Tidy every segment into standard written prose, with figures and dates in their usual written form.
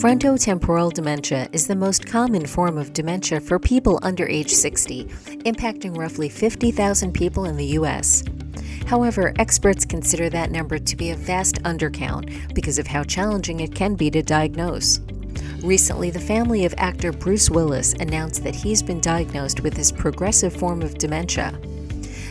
Frontotemporal dementia is the most common form of dementia for people under age 60, impacting roughly 50,000 people in the U.S. However, experts consider that number to be a vast undercount because of how challenging it can be to diagnose. Recently, the family of actor Bruce Willis announced that he's been diagnosed with this progressive form of dementia.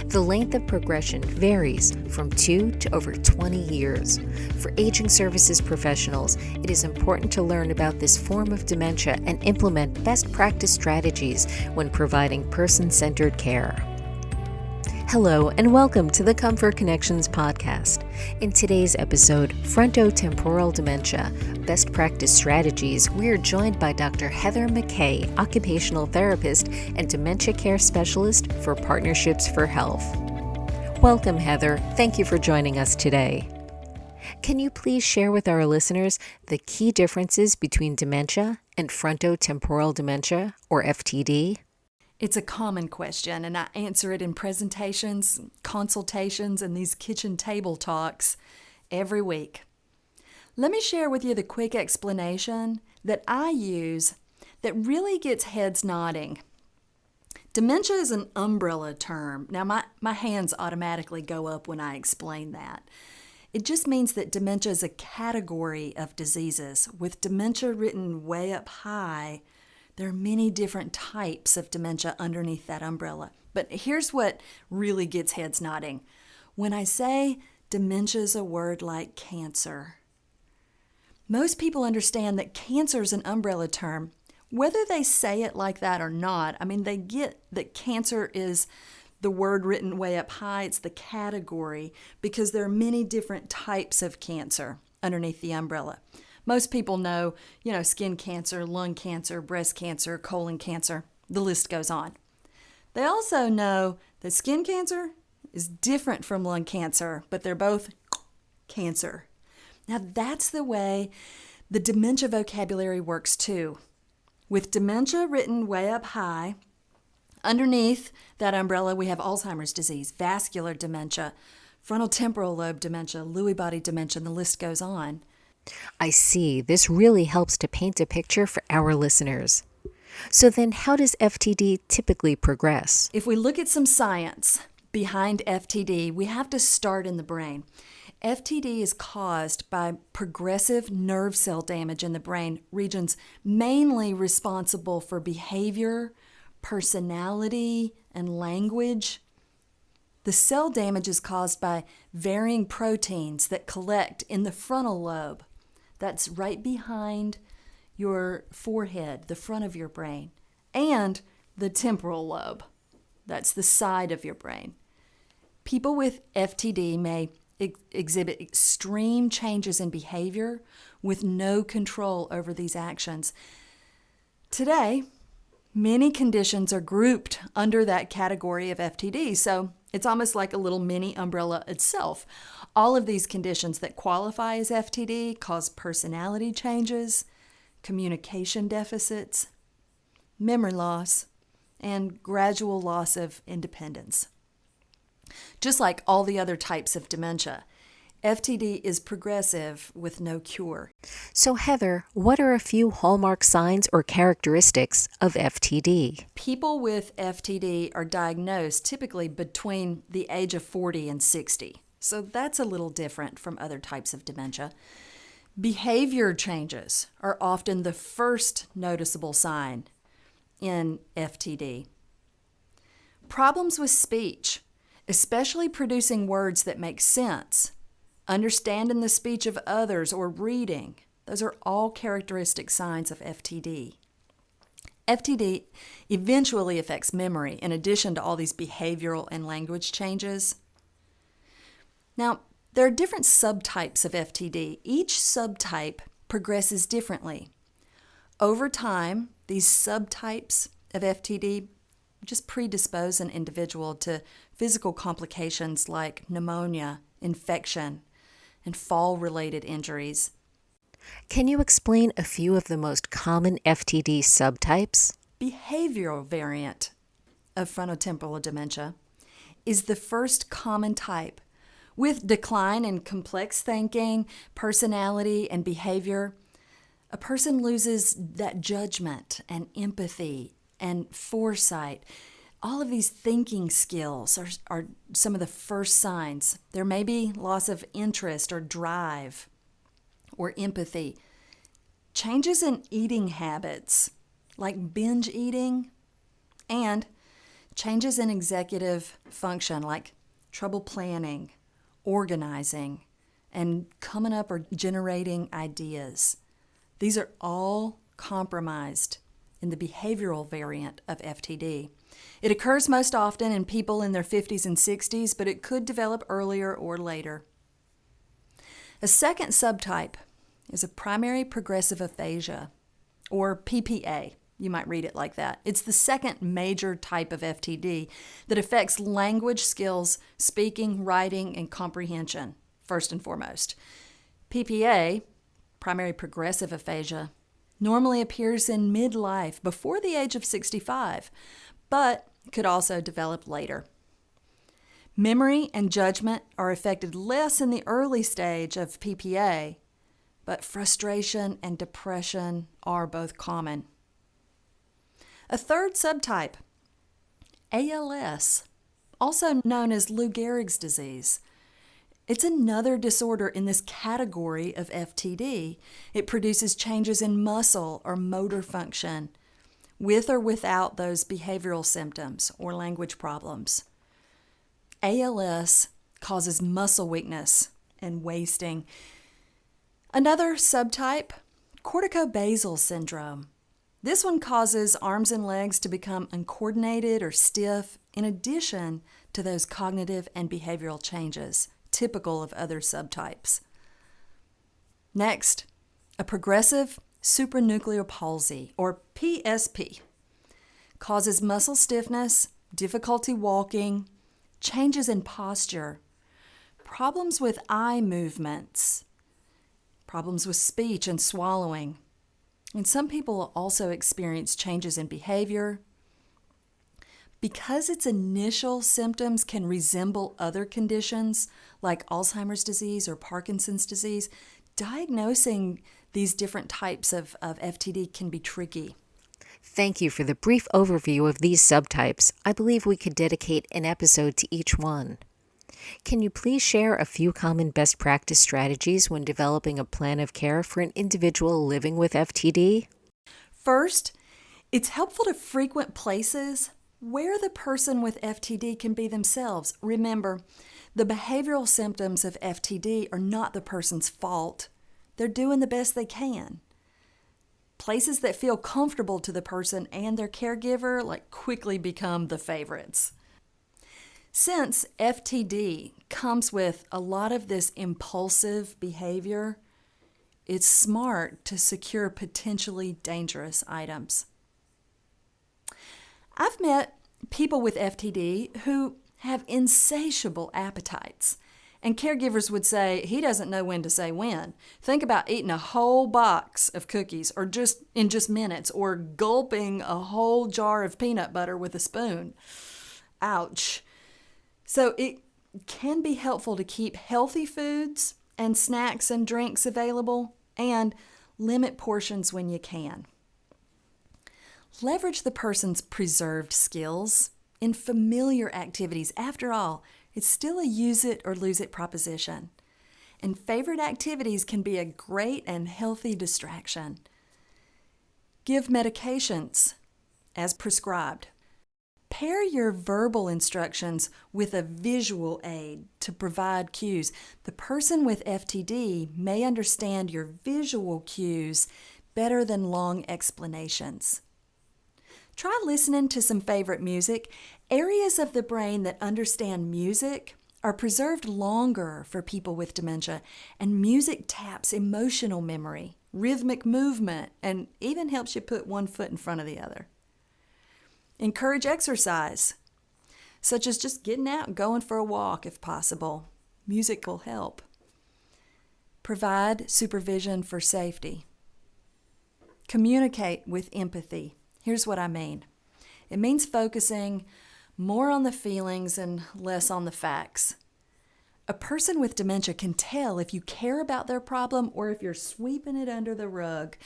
The length of progression varies from 2 to over 20 years. For aging services professionals, it is important to learn about this form of dementia and implement best practice strategies when providing person-centered care. Hello and welcome to the ComForConnections podcast. In today's episode, Frontotemporal Dementia, Best Practice Strategies, we are joined by Dr. Heather McKay, occupational therapist and dementia care specialist for Partnerships for Health. Welcome, Heather. Thank you for joining us today. Can you please share with our listeners the key differences between dementia and frontotemporal dementia, or FTD? It's a common question, and I answer it in presentations, consultations, and these kitchen table talks every week. Let me share with you the quick explanation that I use that really gets heads nodding. Dementia is an umbrella term. Now, my hands automatically go up when I explain that. It just means that dementia is a category of diseases. With dementia written way up high, there are many different types of dementia underneath that umbrella. But here's what really gets heads nodding. When I say dementia is a word like cancer, most people understand that cancer is an umbrella term. Whether they say it like that or not, they get that cancer is the word written way up high. It's the category because there are many different types of cancer underneath the umbrella. Most people know, skin cancer, lung cancer, breast cancer, colon cancer. The list goes on. They also know that skin cancer is different from lung cancer, but they're both cancer. Now, that's the way the dementia vocabulary works too. With dementia written way up high, underneath that umbrella, we have Alzheimer's disease, vascular dementia, frontotemporal lobe dementia, Lewy body dementia, and the list goes on. I see. This really helps to paint a picture for our listeners. So then how does FTD typically progress? If we look at some science behind FTD, we have to start in the brain. FTD is caused by progressive nerve cell damage in the brain, regions mainly responsible for behavior, personality, and language. The cell damage is caused by varying proteins that collect in the frontal lobe. That's right behind your forehead, the front of your brain, and the temporal lobe. That's the side of your brain. People with FTD may exhibit extreme changes in behavior with no control over these actions. Today, many conditions are grouped under that category of FTD, so it's almost like a little mini umbrella itself. All of these conditions that qualify as FTD cause personality changes, communication deficits, memory loss, and gradual loss of independence. Just like all the other types of dementia, FTD is progressive with no cure. So Heather, what are a few hallmark signs or characteristics of FTD? People with FTD are diagnosed typically between the age of 40 and 60. So that's a little different from other types of dementia. Behavior changes are often the first noticeable sign in FTD. Problems with speech, especially producing words that make sense, understanding the speech of others, or reading. Those are all characteristic signs of FTD. FTD eventually affects memory in addition to all these behavioral and language changes. Now, there are different subtypes of FTD. Each subtype progresses differently. Over time, these subtypes of FTD just predispose an individual to physical complications like pneumonia, infection, and fall-related injuries. Can you explain a few of the most common FTD subtypes? Behavioral variant of frontotemporal dementia is the first common type, with decline in complex thinking, personality, and behavior. A person loses that judgment and empathy and foresight. All of these thinking skills are some of the first signs. There may be loss of interest or drive or empathy. Changes in eating habits, like binge eating, and changes in executive function, like trouble planning, organizing, and coming up or generating ideas. These are all compromised in the behavioral variant of FTD. It occurs most often in people in their 50s and 60s, but it could develop earlier or later. A second subtype is a primary progressive aphasia, or PPA. You might read it like that. It's the second major type of FTD that affects language skills, speaking, writing, and comprehension, first and foremost. PPA, primary progressive aphasia, normally appears in midlife before the age of 65, but could also develop later. Memory and judgment are affected less in the early stage of PPA, but frustration and depression are both common. A third subtype, ALS, also known as Lou Gehrig's disease. It's another disorder in this category of FTD. It produces changes in muscle or motor function, with or without those behavioral symptoms or language problems. ALS causes muscle weakness and wasting. Another subtype, corticobasal syndrome. This one causes arms and legs to become uncoordinated or stiff, in addition to those cognitive and behavioral changes typical of other subtypes. Next, a progressive supranuclear palsy, or PSP, causes muscle stiffness, difficulty walking, changes in posture, problems with eye movements, problems with speech and swallowing. And some people also experience changes in behavior. Because its initial symptoms can resemble other conditions like Alzheimer's disease or Parkinson's disease, diagnosing these different types of FTD can be tricky. Thank you for the brief overview of these subtypes. I believe we could dedicate an episode to each one. Can you please share a few common best practice strategies when developing a plan of care for an individual living with FTD? First, it's helpful to frequent places where the person with FTD can be themselves. Remember, the behavioral symptoms of FTD are not the person's fault. They're doing the best they can. Places that feel comfortable to the person and their caregiver quickly become the favorites. Since FTD comes with a lot of this impulsive behavior, it's smart to secure potentially dangerous items. I've met people with FTD who have insatiable appetites, and caregivers would say, he doesn't know when to say when. Think about eating a whole box of cookies or just minutes, or gulping a whole jar of peanut butter with a spoon. Ouch. So it can be helpful to keep healthy foods and snacks and drinks available and limit portions when you can. Leverage the person's preserved skills in familiar activities. After all, it's still a use it or lose it proposition. And favorite activities can be a great and healthy distraction. Give medications as prescribed. Pair your verbal instructions with a visual aid to provide cues. The person with FTD may understand your visual cues better than long explanations. Try listening to some favorite music. Areas of the brain that understand music are preserved longer for people with dementia, and music taps emotional memory, rhythmic movement, and even helps you put one foot in front of the other. Encourage exercise, such as just getting out and going for a walk if possible. Music will help. Provide supervision for safety. Communicate with empathy. Here's what I mean. It means focusing more on the feelings and less on the facts. A person with dementia can tell if you care about their problem or if you're sweeping it under the rug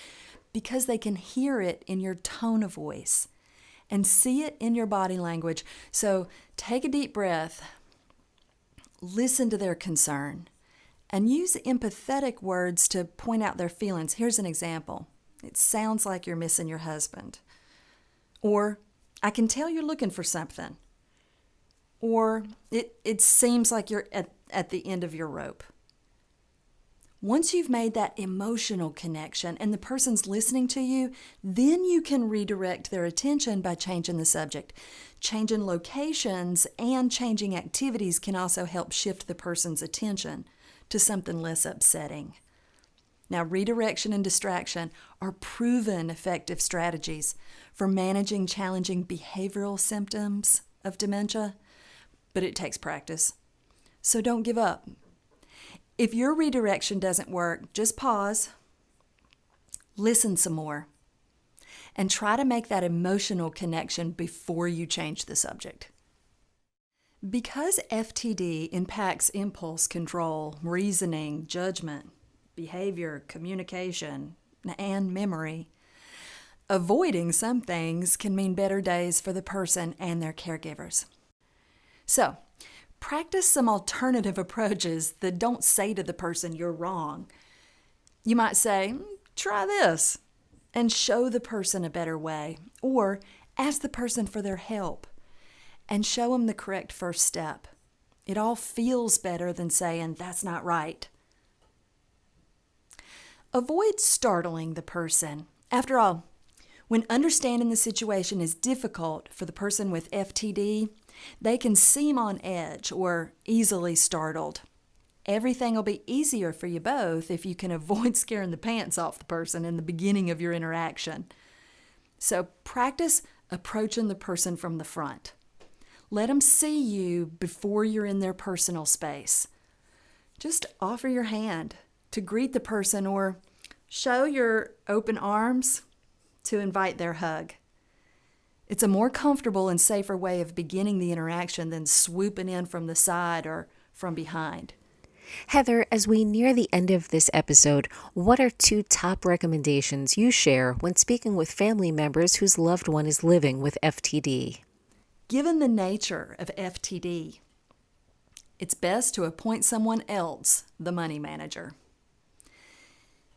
because they can hear it in your tone of voice and see it in your body language. So take a deep breath, listen to their concern, and use empathetic words to point out their feelings. Here's an example. It sounds like you're missing your husband. Or, I can tell you're looking for something. Or, it seems like you're at the end of your rope. Once you've made that emotional connection and the person's listening to you, then you can redirect their attention by changing the subject. Changing locations and changing activities can also help shift the person's attention to something less upsetting. Now, redirection and distraction are proven effective strategies for managing challenging behavioral symptoms of dementia, but it takes practice. So don't give up. If your redirection doesn't work, just pause, listen some more, and try to make that emotional connection before you change the subject. Because FTD impacts impulse control, reasoning, judgment, behavior, communication, and memory, avoiding some things can mean better days for the person and their caregivers. So, practice some alternative approaches that don't say to the person you're wrong. You might say, try this, and show the person a better way, or ask the person for their help and show them the correct first step. It all feels better than saying, that's not right. Avoid startling the person. After all, when understanding the situation is difficult for the person with FTD, they can seem on edge or easily startled. Everything will be easier for you both if you can avoid scaring the pants off the person in the beginning of your interaction. So practice approaching the person from the front. Let them see you before you're in their personal space. Just offer your hand to greet the person or show your open arms to invite their hug. It's a more comfortable and safer way of beginning the interaction than swooping in from the side or from behind. Heather, as we near the end of this episode, what are 2 top recommendations you share when speaking with family members whose loved one is living with FTD? Given the nature of FTD, it's best to appoint someone else the money manager.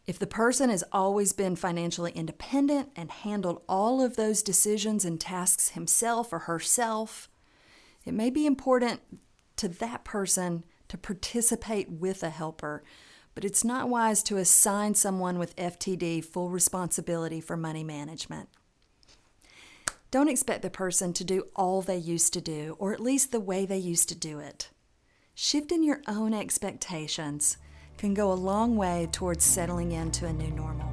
If the person has always been financially independent and handled all of those decisions and tasks himself or herself, it may be important to that person to participate with a helper, but it's not wise to assign someone with FTD full responsibility for money management. Don't expect the person to do all they used to do, or at least the way they used to do it. Shifting your own expectations can go a long way towards settling into a new normal.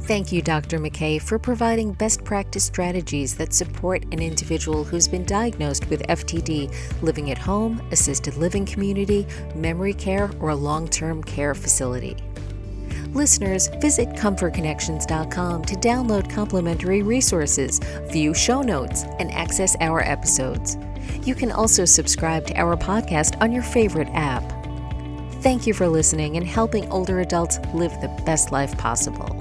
Thank you, Dr. McKay, for providing best practice strategies that support an individual who's been diagnosed with FTD living at home, assisted living community, memory care, or a long-term care facility. Listeners, visit ComForConnections.com to download complimentary resources, view show notes, and access our episodes. You can also subscribe to our podcast on your favorite app. Thank you for listening and helping older adults live the best life possible.